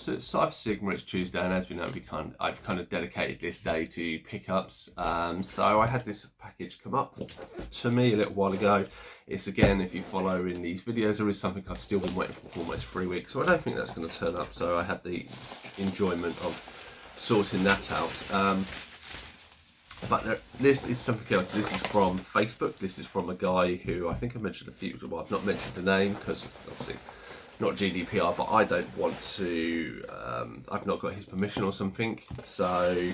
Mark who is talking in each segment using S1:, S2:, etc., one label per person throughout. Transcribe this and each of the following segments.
S1: So it's Cypher Sigma, it's Tuesday, and as we know, I've kind of dedicated this day to pickups. So I had this package come up to me a little while ago. It's, again, if you follow in these videos, there is something I've still been waiting for almost 3 weeks, so I don't think that's going to turn up. So I had the enjoyment of sorting that out. But this is something else. This is from Facebook. This is from a guy who I think I mentioned a few. Well, I've not mentioned the name because obviously not GDPR, but I don't want to. I've not got his permission or something. So I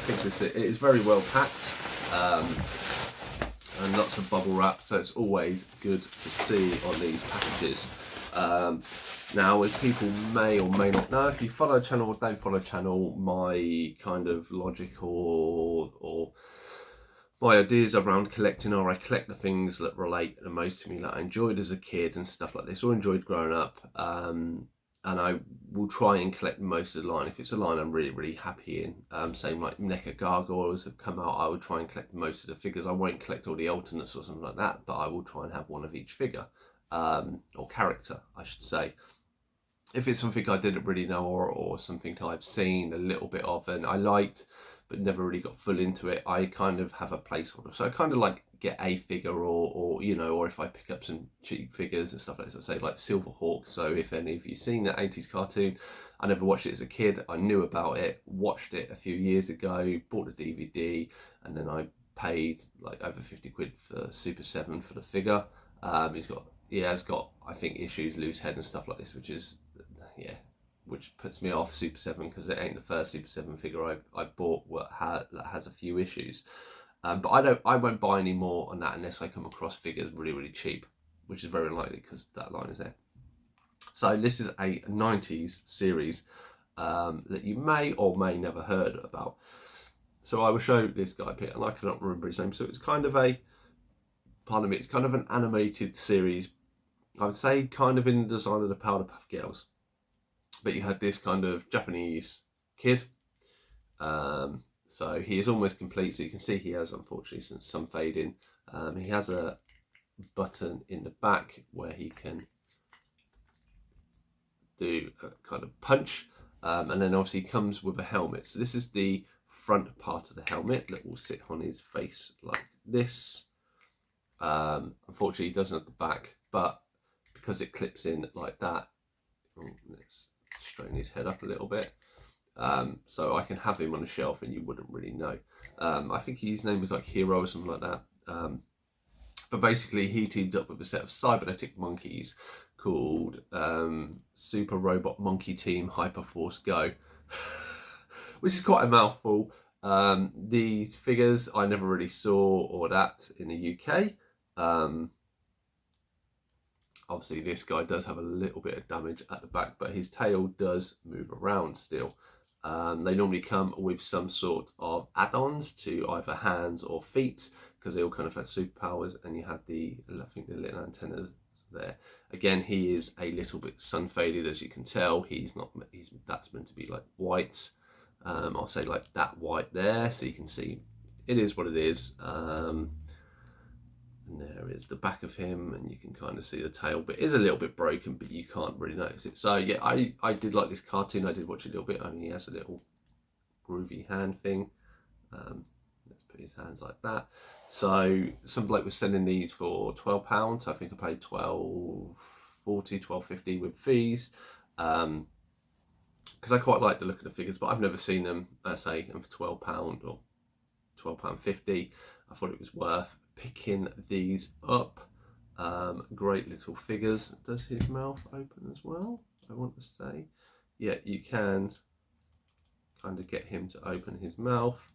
S1: think it is very well packed and lots of bubble wrap. So it's always good to see on these packages. Now, as people may or may not know, if you follow a channel or don't follow a channel, my kind of logic or my ideas around collecting are I collect the things that relate the most to me, that I enjoyed as a kid and stuff like this, or enjoyed growing up. And I will try and collect most of the line. If it's a line I'm really, really happy in, same like NECA Gargoyles have come out, I would try and collect most of the figures. I won't collect all the alternates or something like that, but I will try and have one of each figure, or character, I should say. If it's something I didn't really know or something I've seen a little bit of and I liked but never really got full into it, I kind of have a placeholder. So I kind of like get a figure or you know, or if I pick up some cheap figures and stuff like this, I say like Silverhawk. So if any of you seen that 80s cartoon, I never watched it as a kid. I knew about it, watched it a few years ago, bought the DVD, and then I paid like over 50 quid for Super 7 for the figure. He has got, I think, issues, loose head and stuff like this, which puts me off Super 7 because it ain't the first Super 7 figure I bought that has a few issues. But I won't buy any more on that unless I come across figures really, really cheap, which is very unlikely because that line is there. So this is a 90s series that you may or may never heard about. So I will show this guy here, and I cannot remember his name. So it's kind of it's kind of an animated series. I would say kind of in the design of the Powderpuff Girls. But you had this kind of Japanese kid. So he is almost complete. So you can see he has, unfortunately, some fading. He has a button in the back where he can do a kind of punch. And then obviously he comes with a helmet. So this is the front part of the helmet that will sit on his face like this. Unfortunately, he doesn't have the back, but because it clips in like that, let's straighten his head up a little bit. So I can have him on a shelf and you wouldn't really know. I think his name was like Hero or something like that. But basically he teamed up with a set of cybernetic monkeys called Super Robot Monkey Team Hyperforce Go, which is quite a mouthful. These figures I never really saw or that in the UK. Obviously this guy does have a little bit of damage at the back, but his tail does move around still. They normally come with some sort of add-ons to either hands or feet, because they all kind of have superpowers, and you have I think the little antennas there. Again, he is a little bit sun faded, as you can tell. That's meant to be like white. I'll say like that white there, so you can see it is what it is. And there is the back of him, and you can kind of see the tail bit is a little bit broken, but you can't really notice it. So yeah, I did like this cartoon. I did watch a little bit. I mean, he has a little groovy hand thing. Let's put his hands like that. So some bloke was selling these for £12. I think I paid £12.40, £12.50 with fees. Because I quite like the look of the figures, but I've never seen them, for £12 or £12.50. I thought it was worth picking these up. Great little figures. Does his mouth open as well? I want to say. Yeah, you can kind of get him to open his mouth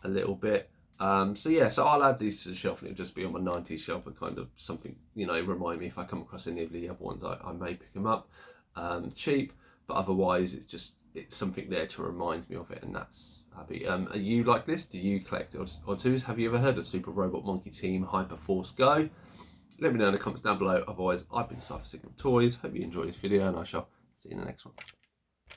S1: a little bit. So I'll add these to the shelf, and it'll just be on my 90s shelf and kind of something, you know, remind me if I come across any of the other ones, I may pick them up. Cheap, but otherwise it's something there to remind me of it, and that's happy. Are you like this? Do you collect odd-twos? Have you ever heard of Super Robot Monkey Team Hyperforce Go? Let me know in the comments down below. Otherwise, I've been Cypher Sigma Toys. Hope you enjoyed this video, and I shall see you in the next one.